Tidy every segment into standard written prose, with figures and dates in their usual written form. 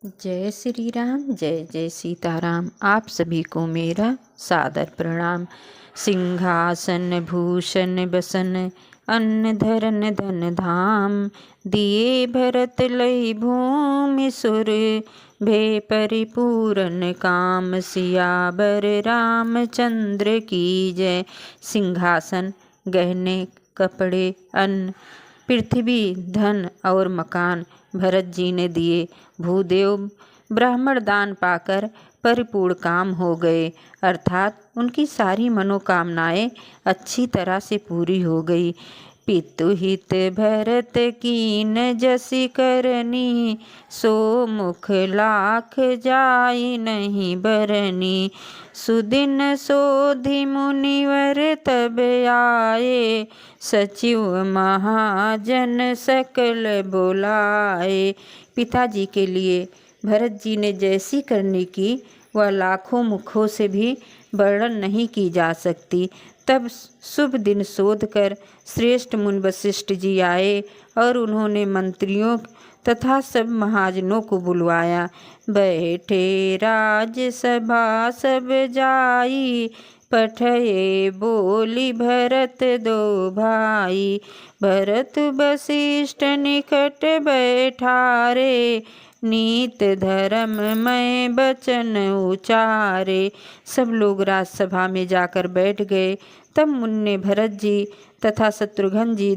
जय श्री राम, जय जय सीताराम। आप सभी को मेरा सादर प्रणाम। सिंहासन भूषण बसन अन्न धरन धन धाम, दिए भरत लई भूमि सुर भे परिपूरन काम, सियावर रामचंद्र की जय। सिंहासन, गहने, कपड़े, अन्न, पृथ्वी, धन और मकान भरत जी ने दिए। भूदेव ब्राह्मण दान पाकर परिपूर्ण काम हो गए, अर्थात उनकी सारी मनोकामनाएं अच्छी तरह से पूरी हो गई। पितुहित भरत कीन जसि करनी, सो मुख लाख जाई नहीं बरनी। सुदिन सोधि मुनिवर तब आए, सचिव महाजन सकल बुलाए। पिताजी के लिए भरत जी ने जैसी करनी की वह लाखों मुखों से भी वर्णन नहीं की जा सकती। तब शुभ दिन शोध कर श्रेष्ठ मुनि वशिष्ठ जी आए और उन्होंने मंत्रियों तथा सब महाजनों को बुलवाया। बैठे राजसभा सब जाई, पठये बोली भरत दो भाई। भरत वशिष्ठ निकट बैठारे, नीत धर्म में बचन उचारे। सब लोग राजसभा में जाकर बैठ गए। तब मुनि ने भरत जी तथा शत्रुघ्न जी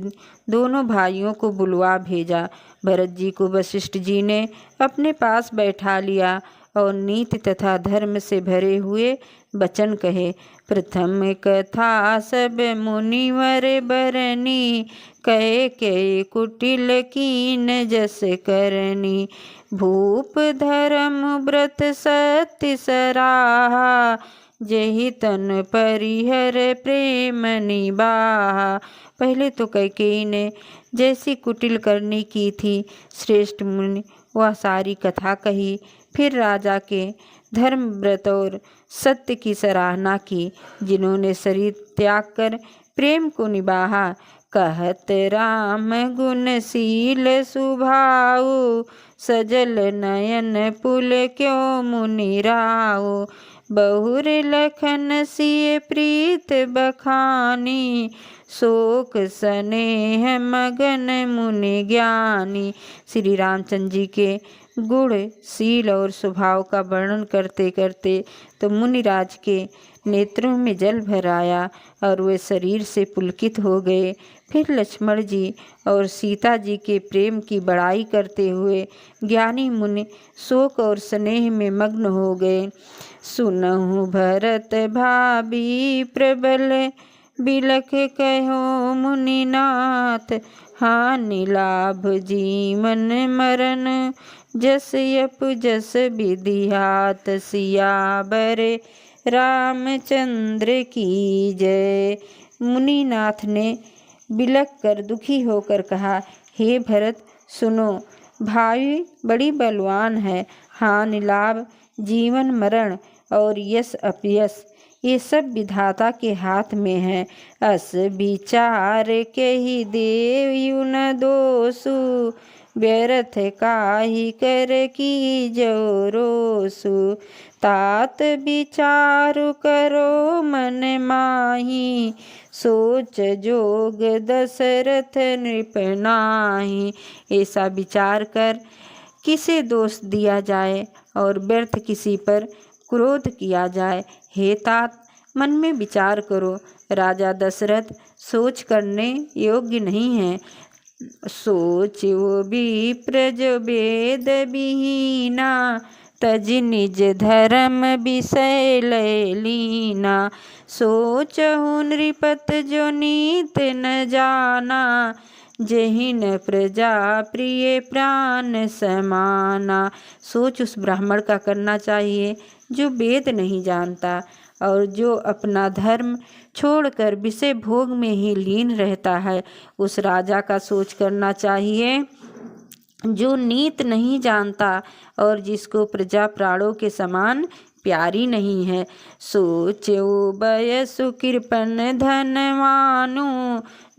दोनों भाइयों को बुलवा भेजा। भरत जी को वशिष्ठ जी ने अपने पास बैठा लिया और नीति तथा धर्म से भरे हुए वचन कहे। प्रथम कथा सब मुनिवर बरनी, कहे के कुटिल कीन जस करनी। भूप धर्म व्रत सत्य सराहा, जेहि तन परिहर प्रेम निबाहा। पहले तो कैकेयी ने जैसी कुटिल करनी की थी, श्रेष्ठ मुनि वह सारी कथा कही। फिर राजा के धर्म व्रत और सत्य की सराहना की, जिन्होंने शरीर त्याग कर प्रेम को निभाहा। कहत राम गुणशील सुभाऊ, सजल नयन पुल क्यों मुनि राऊ। बहुर लखन सिय प्रीत बखानी, शोक स्नेह मगन मुनि ज्ञानी। श्री रामचंद्र जी के गुण, शील और स्वभाव का वर्णन करते करते तो मुनिराज के नेत्रों में जल भर आया और वे शरीर से पुलकित हो गए। फिर लक्ष्मण जी और सीता जी के प्रेम की बड़ाई करते हुए ज्ञानी मुनि शोक और स्नेह में मग्न हो गए। सुनहु भरत भाभी प्रबल, बिलख कहो मुनिनाथ। हानि लाभ जीवन मरण, जस यप जस विधिहात। सियावर रामचंद्र की जय। मुनिनाथ ने बिलख कर दुखी होकर कहा, हे भरत सुनो, भाई बड़ी बलवान है। हानि लाभ, जीवन मरण और यश अपयश ये सब विधाता के हाथ में है। अस विचार के ही देव न दोषु, व्यर्थ काहि कर की जो रोसु। तात विचारु करो मन माही, सोच जोग दशरथ नृप नाही। ऐसा विचार कर किसे दोष दिया जाए और व्यर्थ किसी पर क्रोध किया जाए। हे तात, मन में विचार करो, राजा दशरथ सोच करने योग्य नहीं है। सोचो विप्र जो वेद विहीना, तज निज धर्म विषय लय लीना। सोचहु नृपत जो नीत न जाना, जहिन प्रजा प्रिय प्राण समाना। सोच उस ब्राह्मण का करना चाहिए जो वेद नहीं जानता और जो अपना धर्म छोड़कर विषय भोग में ही लीन रहता है। उस राजा का सोच करना चाहिए जो नीत नहीं जानता और जिसको प्रजा प्राणों के समान प्यारी नहीं है। सोचो बयसु कृपन धनवानु,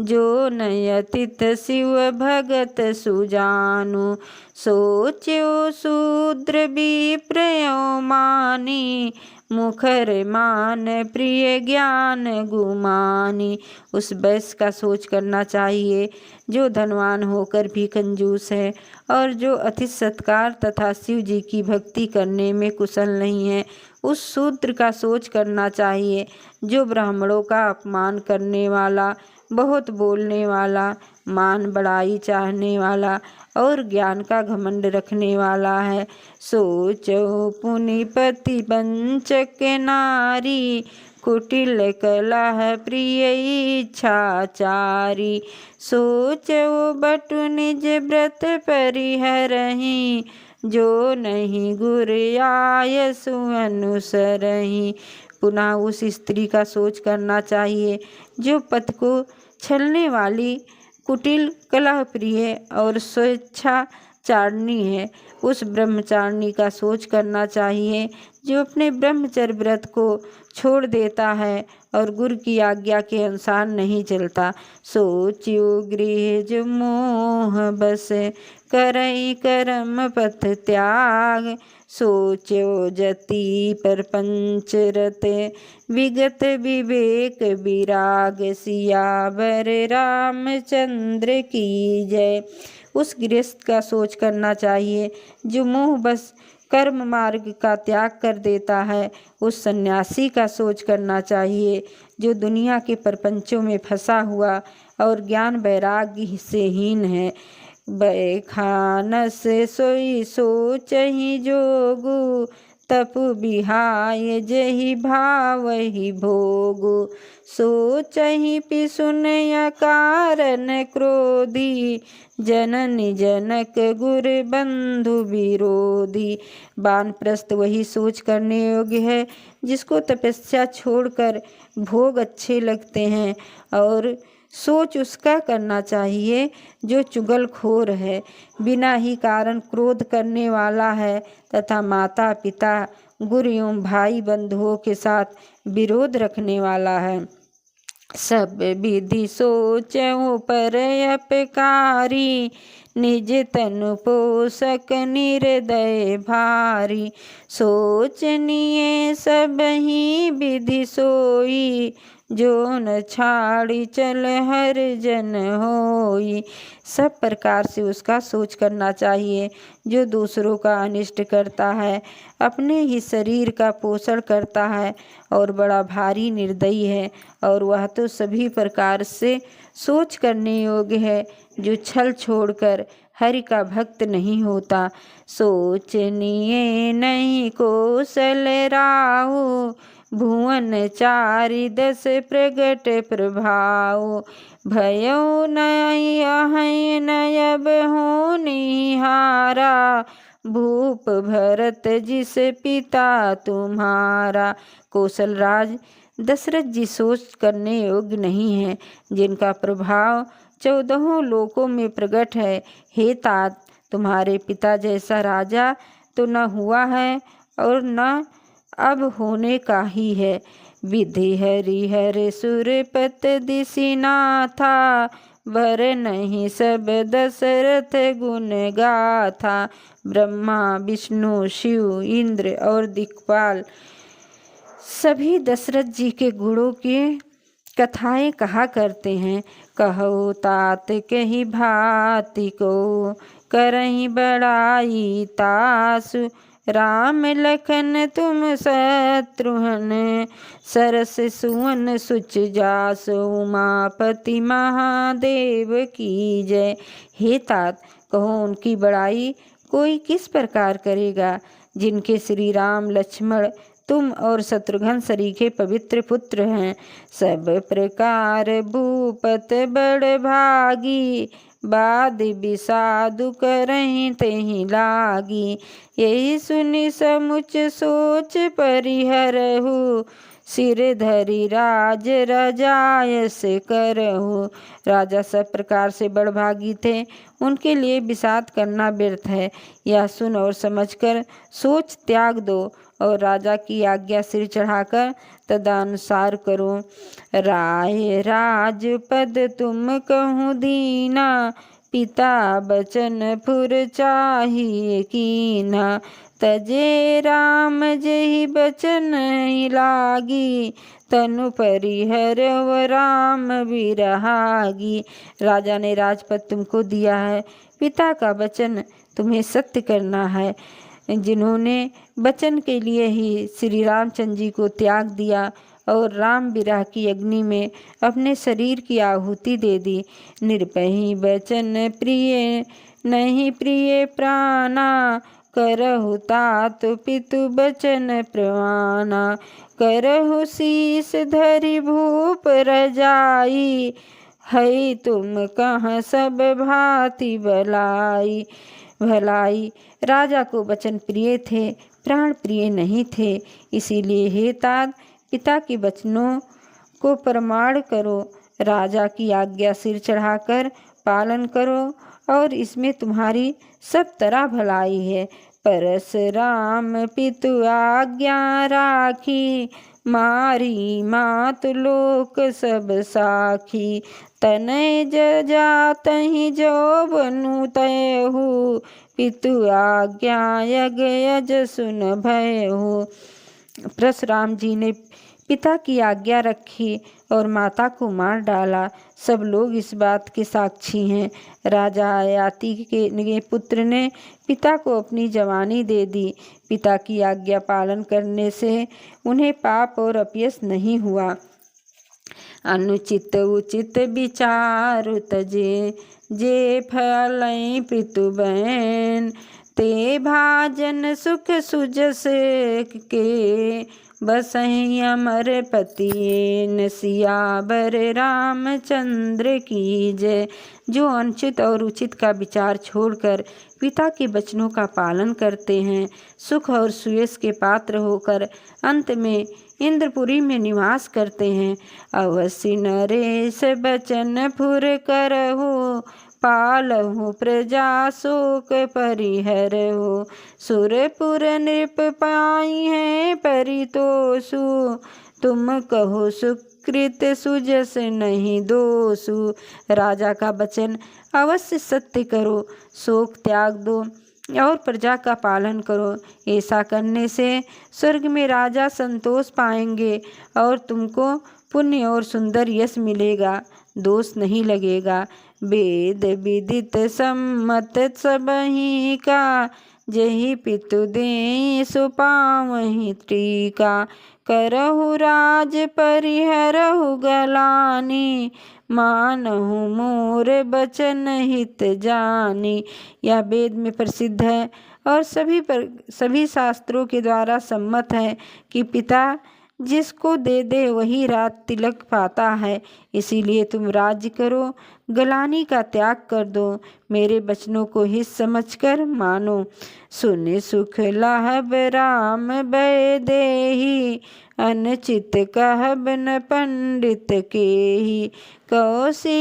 जो नयतित शिव भगत सुजानु। सोचो शूद्र विप्रयो मानी, मुखर मान प्रिय ज्ञान गुमानी। उस वैश्य का सोच करना चाहिए जो धनवान होकर भी कंजूस है और जो अति सत्कार तथा शिव जी की भक्ति करने में कुशल नहीं है। उस शूद्र का सोच करना चाहिए जो ब्राह्मणों का अपमान करने वाला, बहुत बोलने वाला, मान बड़ाई चाहने वाला और ज्ञान का घमंड रखने वाला है। सोचो पुनिपति वंचक नारी, कुटिल कलह प्रिय इच्छाचारी। सोचो बटु निज व्रत परिहरहि, जो नहीं गुर आयसु अनुसरहि। पुनः उस स्त्री का सोच करना चाहिए जो पथ को छलने वाली, कुटिल, कलह प्रिय और स्वेच्छाचारिणी है। उस ब्रह्मचारिणी का सोच करना चाहिए जो अपने ब्रह्मचर्य व्रत को छोड़ देता है और गुरु की आज्ञा के अनुसार नहीं चलता। सोचियो गृहज मोह बस, करई कर्म पथ त्याग। सोचो जति परपंच रते, विगत विवेक विराग। सियावर रामचंद्र की जय। उस गृहस्थ का सोच करना चाहिए जो मोह बस कर्म मार्ग का त्याग कर देता है। उस सन्यासी का सोच करना चाहिए जो दुनिया के प्रपंचों में फंसा हुआ और ज्ञान वैराग्य से हीन है। बैखानस सोई सोचहि जोगु, तप बिहाय जहि भावहि भोगु। सोचहि पिसुन कारण क्रोधी, जननी जनक गुर बंधु विरोधी। वानप्रस्थ वही सोच करने योग्य है जिसको तपस्या छोड़कर भोग अच्छे लगते हैं, और सोच उसका करना चाहिए जो चुगलखोर है, बिना ही कारण क्रोध करने वाला है तथा माता पिता, गुरु एवं भाई बंधुओं के साथ विरोध रखने वाला है। सब विधि सोचहु पर अपकारी, निज तनु पोषक निर्दय भारी। सोचनीय सब ही विधि सोई, जो न छाड़ी चल हर जन होई। सब प्रकार से उसका सोच करना चाहिए जो दूसरों का अनिष्ट करता है, अपने ही शरीर का पोषण करता है और बड़ा भारी निर्दयी है। और वह तो सभी प्रकार से सोच करने योग्य है जो छल छोड़कर हरि का भक्त नहीं होता। सोचनीय नहीं कौशल राहु, भुवन चारि दस प्रगट प्रभाव। भयो नय अहै नयब हो निहारा, भूप भरत जिस पिता तुम्हारा। कौशल राज दशरथ जी सोच करने योग्य नहीं है, जिनका प्रभाव 14 लोकों में प्रकट है। हे तात, तुम्हारे पिता जैसा राजा तो न हुआ है और न अब होने का ही है। विधि हरिहर सुरपत दिशिनाथा, वर नहीं सब दशरथ गुण गाथा। ब्रह्मा विष्णु शिव इंद्र और दिक्पाल सभी दशरथ जी के गुणों की कथाएं कहा करते हैं। कहो तात कही भांति को, करही बड़ाई तासु। राम लखन तुम शत्रुघ्न, सरस सुवन सुच जास। उमापति महादेव की जय। हे तात, कहो उनकी बड़ाई कोई किस प्रकार करेगा, जिनके श्री राम लक्ष्मण तुम और शत्रुघ्न सरीखे पवित्र पुत्र हैं। सब प्रकार भूपत बड़ भागी, बाद विषादु करहि तेहि लागी। यही सुनि समुच सोच परिहरहु, सिर धरि राज रजायस करहु। राजा सब प्रकार से बड़भागी थे, उनके लिए विषाद करना व्यर्थ है। यह सुन और समझकर सोच त्याग दो और राजा की आज्ञा सिर चढ़ाकर तदनुसार करो। राय राजपद तुम कहूँ दीना, पिता बचन फुर चाहिए कीना। तजे राम जेहि बचन लागी, तनु परिहरव राम विरहागी। राजा ने राजपद तुमको दिया है, पिता का वचन तुम्हें सत्य करना है। जिन्होंने वचन के लिए ही श्री रामचंद्र जी को त्याग दिया और राम विरह की अग्नि में अपने शरीर की आहुति दे दी। निर्भय वचन प्रिय नहीं प्रिय प्राणा, करहु तात पितु बचन प्रवाना। करहु शीस धरि भूप रजाई, है तुम कहाँ सब भांति भलाई। भलाई राजा को वचन प्रिय थे, प्राण प्रिय नहीं थे। इसीलिए हे तात, पिता के वचनों को प्रमाण करो, राजा की आज्ञा सिर चढ़ाकर पालन करो और इसमें तुम्हारी सब तरह भलाई है। परशुराम पितु आज्ञा राखी, मारी मात लोक सब साखी। तनय जातहि जो बनु तयहु, पितु आज्ञा यज्ञ यज सुन भयहु। परशुराम जी ने पिता की आज्ञा रखी और माता को मार डाला। सब लोग इस बात के साक्षी हैं। राजा ययाति के पुत्र ने पिता को अपनी जवानी दे दी। पिता की आज्ञा पालन करने से उन्हें पाप और अपयश नहीं हुआ। अनुचित उचित विचारु तजे, जे फलय पितु बैन। ते भाजन सुख सुजस के, बसहि अमर पति सियावर रामचंद्र की जय। जो अनुचित और उचित का विचार छोड़कर पिता के वचनों का पालन करते हैं, सुख और सुयश के पात्र होकर अंत में इंद्रपुरी में निवास करते हैं। अवश्य नरेश बचन फुर करहु, पालहु प्रजा शोक परिहरहु। सुरपुर नृप पाई है परितोषु, तुम कहो सुकृत सुजस नहीं दोषु। राजा का वचन अवश्य सत्य करो, शोक त्याग दो और प्रजा का पालन करो। ऐसा करने से स्वर्ग में राजा संतोष पाएंगे और तुमको पुण्य और सुंदर यश मिलेगा, दोष नहीं लगेगा। वेद विदित सम्मत सबहि का, जहि पितु देई सो पावहि टीका। करहु राज परिहरहु गलानी, मानहु मोर बचन हित जानी। यह वेद में प्रसिद्ध है और सभी शास्त्रों के द्वारा सम्मत है कि पिता जिसको दे दे वही राज तिलक पाता है। इसीलिए तुम राज्य करो, गलानी का त्याग कर दो, मेरे वचनों को हित समझकर मानो। सुन सुख लाभ राम भय देहि, अनुचित कहब न पंडित केहि। कौशल्यादि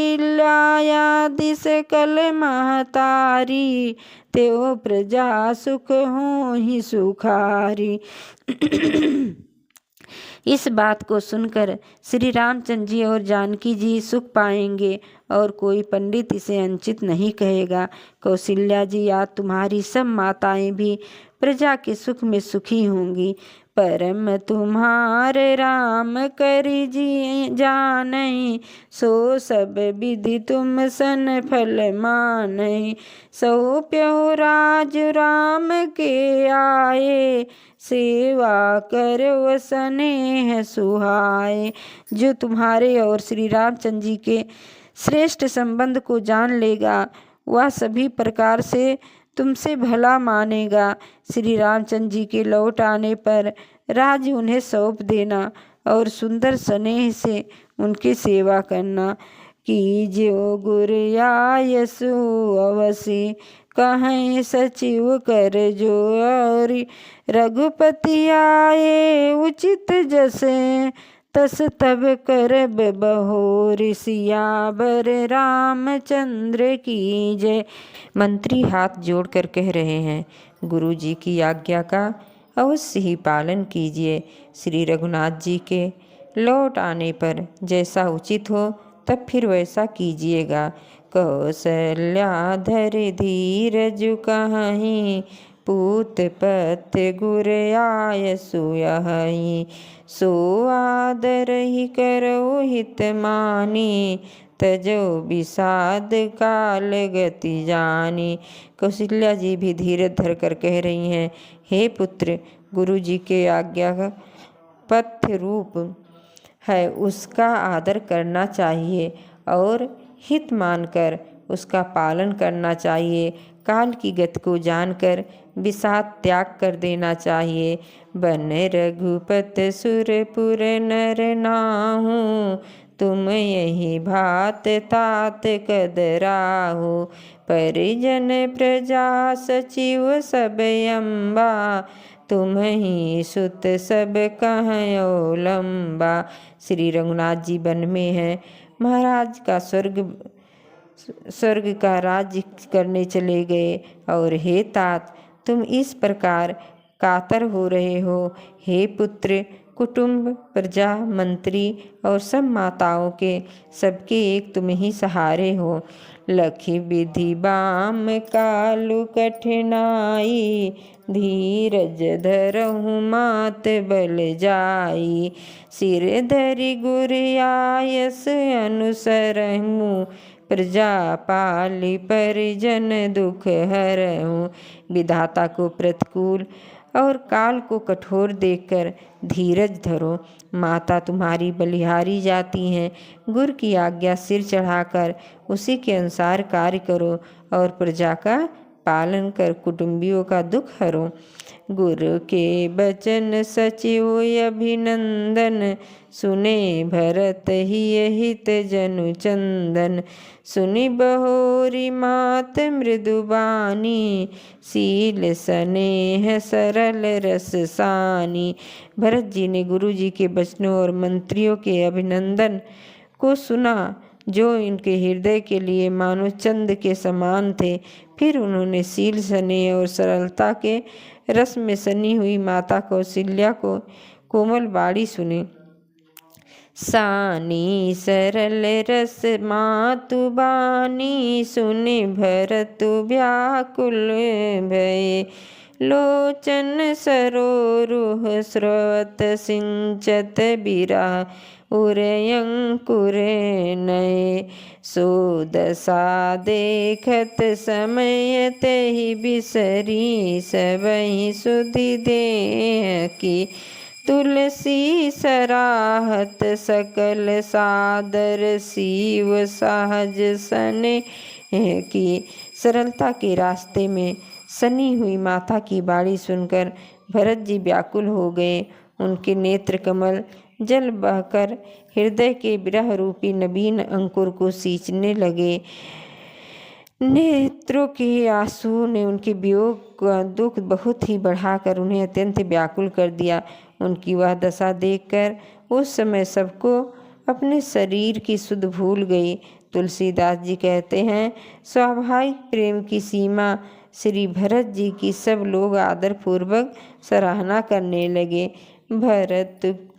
सकल महतारी, त्यो प्रजा सुख होहि सुखारी। इस बात को सुनकर श्री रामचंद्र जी और जानकी जी सुख पाएंगे और कोई पंडित इसे अंचित नहीं कहेगा। कौशल्या जी या तुम्हारी सब माताएं भी प्रजा के सुख में सुखी होंगी। परम तुम्हारे राम करि जी जानई, सो सब विधि तुम सन फल मानई। सौंप्यहु राज राम के आए, सेवा करो स्नेह सुहाए। जो तुम्हारे और श्री रामचंद्र जी के श्रेष्ठ संबंध को जान लेगा, वह सभी प्रकार से तुमसे भला मानेगा। श्री रामचंद्र जी के लौट आने पर राज उन्हें सौंप देना और सुंदर स्नेह से उनकी सेवा करना। कि जो गुर आयसु अवसि, कहें सचिव कर जोरी। रघुपति आए उचित जसे, तस तब करब बहोरी। सियावर रामचंद्र की जय। मंत्री हाथ जोड़कर कह रहे हैं, गुरु जी की आज्ञा का अवश्य ही पालन कीजिए। श्री रघुनाथ जी के लौट आने पर जैसा उचित हो तब फिर वैसा कीजिएगा। कौशल्याधर धीरज कहीं, पूत पत गुर आय सुयहि। सो आदर ही करो हित मानी, तजो विषाद काल गति जानी। कौशल्या जी भी धीरज धर कर कह रही हैं, हे पुत्र, गुरु जी के आज्ञा का पथ्य रूप है, उसका आदर करना चाहिए और हित मानकर उसका पालन करना चाहिए। काल की गति को जानकर विषाद त्याग कर देना चाहिए। बन रघुपत सुरपुर नर नाहु, तुम यही भात तात कदराहु। परिजन प्रजा सचिव सब अम्बा, तुम ही सुत सब कहो लंबा। श्री रघुनाथ जी वन में हैं, महाराज का स्वर्ग का राज्य करने चले गए और हे तात, तुम इस प्रकार कातर हो रहे हो। हे पुत्र, कुटुंब, प्रजा, मंत्री और सब माताओं के सबके एक तुम ही सहारे हो। लखी विधि बाम कालु कठिनाई, धीरज धरहु मात बल जाई। सिर धरि गुर आयस अनुसरहु, प्रजा पाली परिजन दुख हरहु। विधाता को प्रतिकूल और काल को कठोर देखकर धीरज धरो। माता तुम्हारी बलिहारी जाती हैं, गुरु की आज्ञा सिर चढ़ाकर उसी के अनुसार कार्य करो और प्रजा का पालन कर कुटुंबियों का दुख हरो। गुरु के बचन सचिव अभिनंदन, सुने भरत ही हित जनु चंदन। सुनि बहोरी मात मृदुबानी, शील स्नेह सरल रस सानी। भरत जी ने गुरु जी के बचनों और मंत्रियों के अभिनंदन को सुना जो इनके हृदय के लिए मानो चंद के समान थे। फिर उन्होंने शील स्नेह और सरलता के रस में सनी हुई माता कौशल्या को कोमल बाणी सुनी। सानी सरल रस मातु बानी, सुनि भरत व्याकुल भये। लोचन सरोरुह स्रवत सिंचत बिरह, उरयंकुर नये। सो दशा देखत समय तहि बिसरी, सबहि सुधि देह की। तुलसी सराहत सकल सादर, शिव सहज स्नेह की। सरलता के रास्ते में सनी हुई माता की बाणी सुनकर भरत जी व्याकुल हो गए। उनके नेत्र कमल जल बहकर हृदय के विरह रूपी नवीन अंकुर को सींचने लगे। नेत्रों के आंसू ने उनके वियोग का दुख बहुत ही बढ़ाकर उन्हें अत्यंत व्याकुल कर दिया। उनकी वह दशा देखकर उस समय सबको अपने शरीर की सुध भूल गई। तुलसीदास जी कहते हैं, स्वाभाविक प्रेम की सीमा श्री भरत जी की सब लोग आदर पूर्वक सराहना करने लगे। भरत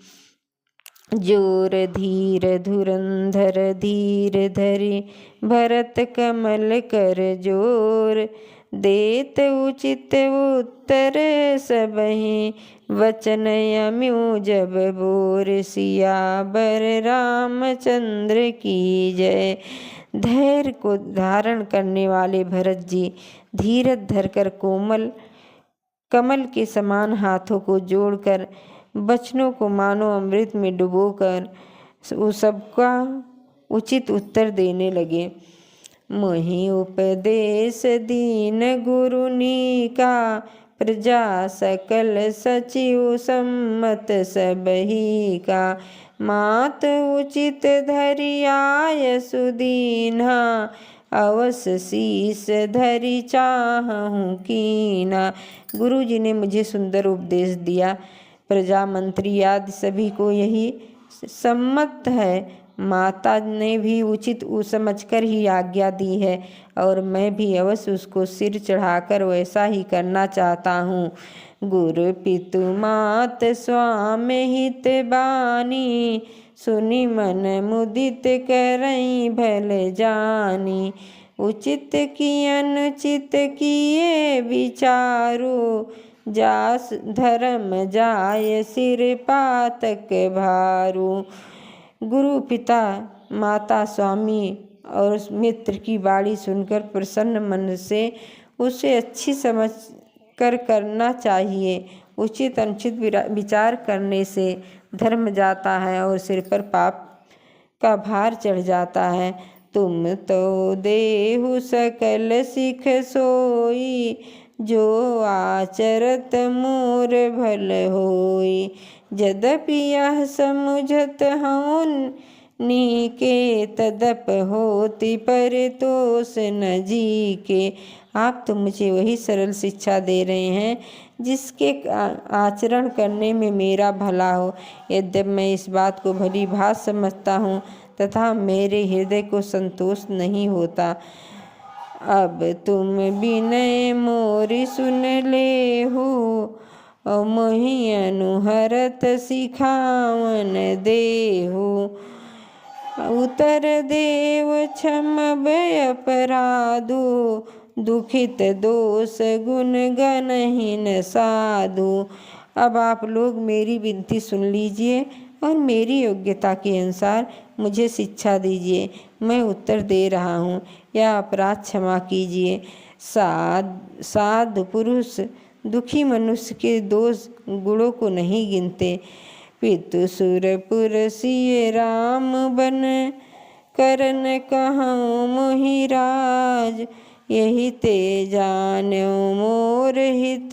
जोर धीर धुरंधर धीर धरि, भरत कमल कर जोर। देत उचित उत्तर सबहि, वचन अम्यु जब बोर। सियावर रामचंद्र की जय। धैर्य को धारण करने वाले भरत जी धीरज धरकर कोमल कमल के समान हाथों को जोड़कर वचनों को मानो अमृत में डुबोकर सबका उचित उत्तर देने लगे। मोहि उपदेश दीन गुरुनी का, प्रजा सकल सचिव सम्मत सबही का। मात उचित धरि आय सुदीन्हा, अवस शीस धरि चाहूँ कीना। गुरु जी ने मुझे सुंदर उपदेश दिया। प्रजा मंत्री आदि सभी को यही सम्मत है। माता ने भी उचित समझकर ही आज्ञा दी है और मैं भी अवश्य उसको सिर चढ़ाकर वैसा ही करना चाहता हूँ। गुरु पितु मात स्वामी हित बानी, सुनि मन मुदित करई भल जानी। उचित की अनुचित किए विचारो, जास धर्म जाय सिर पातक भारू। गुरु पिता माता स्वामी और मित्र की बाणी सुनकर प्रसन्न मन से उसे अच्छी समझ कर करना चाहिए। उचित अनुचित विचार करने से धर्म जाता है और सिर पर पाप का भार चढ़ जाता है। तुम तो देहु सकल सिख सोई, जो आचरत मोर भल होई। यद्यपि यह समुझत हूँ नीके, तदप होती परितोष न जी के। आप तो मुझे वही सरल शिक्षा दे रहे हैं जिसके आचरण करने में मेरा भला हो। यद्यपि मैं इस बात को भली भांति समझता हूँ तथा मेरे हृदय को संतोष नहीं होता। अब तुम विनय मोरी सुन ले हो, मोहि अनुहरत सिखावन देहु। उत्तर देव क्षम अपराधो, दुखित दोष गुण गणहीन साधु। अब आप लोग मेरी विनती सुन लीजिए और मेरी योग्यता के अनुसार मुझे शिक्षा दीजिए। मैं उत्तर दे रहा हूँ, यह अपराध क्षमा कीजिए। साधु पुरुष दुखी मनुष्य के दोष गुणों को नहीं गिनते। पितु सुरपुर सिय राम बन, करन कहूँ मोहि राज। यही ते जान्यो मोर हित,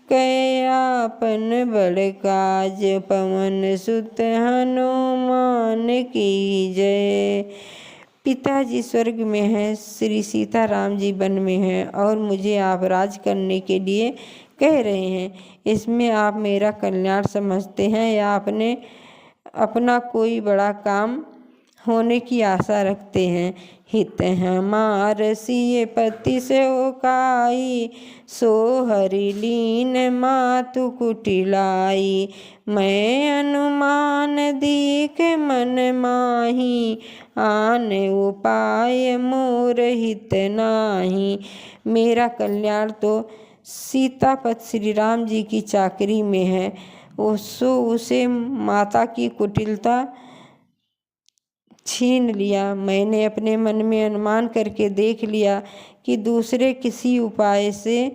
कै आपन बड़ काज। पवन सुत हनुमान की जय। पिताजी स्वर्ग में हैं, श्री सीताराम जी वन में हैं और मुझे आप राज करने के लिए कह रहे हैं। इसमें आप मेरा कल्याण समझते हैं या आपने अपना कोई बड़ा काम होने की आशा रखते हैं। हित हमार सिय पति से काई, सो हरि लीन मातु कुटिलाई। मैं अनुमान दीख मन माही, आन उपाय मोर हित नाही। मेरा कल्याण तो सीतापत श्री राम जी की चाकरी में है। उसे माता की कुटिलता छीन लिया। मैंने अपने मन में अनुमान करके देख लिया कि दूसरे किसी उपाय से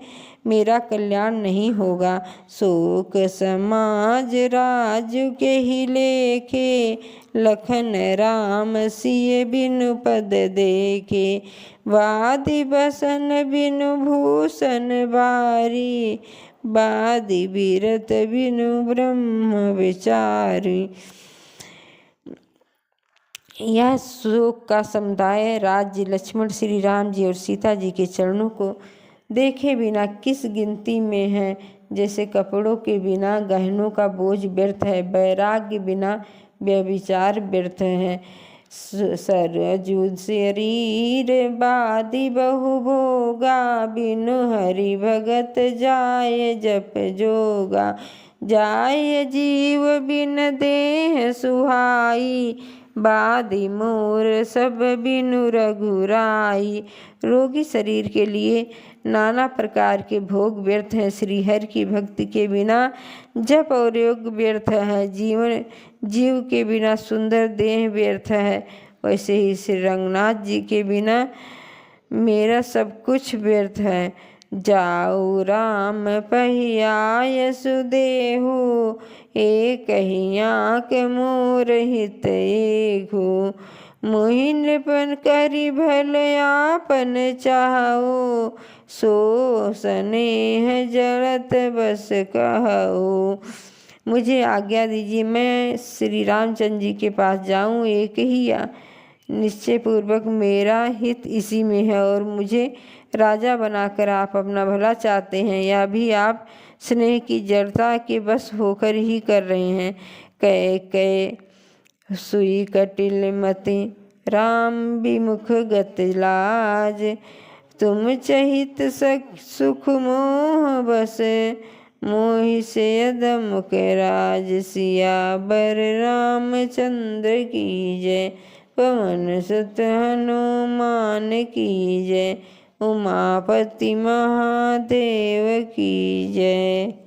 मेरा कल्याण नहीं होगा। शोक समाज राजु के ही लेखे, लखन राम सिय बिनु पद देखे। वादि बसन बिनु भूषण बारी, वादि बीरत बिनु ब्रह्म विचारी। यह शोक का समुदाय राज्य लक्ष्मण श्री राम जी और सीता जी के चरणों को देखे बिना किस गिनती में है। जैसे कपड़ों के बिना गहनों का बोझ व्यर्थ है, वैराग्य बिना व्यभिचार व्यर्थ है। सरजु शरीर बादि बहु भोगा, बिनु हरि भगत जाय जप जोगा। जाय जीव बिन देह सुहाई, बादि मोर सब बिनु रघुराई। रोगी शरीर के लिए नाना प्रकार के भोग व्यर्थ हैं। श्री हरि की भक्ति के बिना जप और योग व्यर्थ है। जीव के बिना सुंदर देह व्यर्थ है। वैसे ही श्री रंगनाथ जी के बिना मेरा सब कुछ व्यर्थ है। जाऊ राम पहियाय सुदेहु, एक ही आँख मोर हित एघु। मोहि नृपन करि भल आपन चाहु, सो स्नेह जड़त बस कहु। मुझे आज्ञा दीजिए, मैं श्री रामचंद्र जी के पास जाऊं। एक ही निश्चय पूर्वक मेरा हित इसी में है और मुझे राजा बनाकर आप अपना भला चाहते हैं। यह भी आप स्नेह की जड़ता के बस होकर ही कर रहे हैं। कह कह सुई कटिल मति राम विमुख गत लाज, तुम चहित सुख मोह बस मोहि से अदम के राज। सियावर रामचंद्र की जय, पवन सुत हनुमान की जय, उमापति महादेव की जय।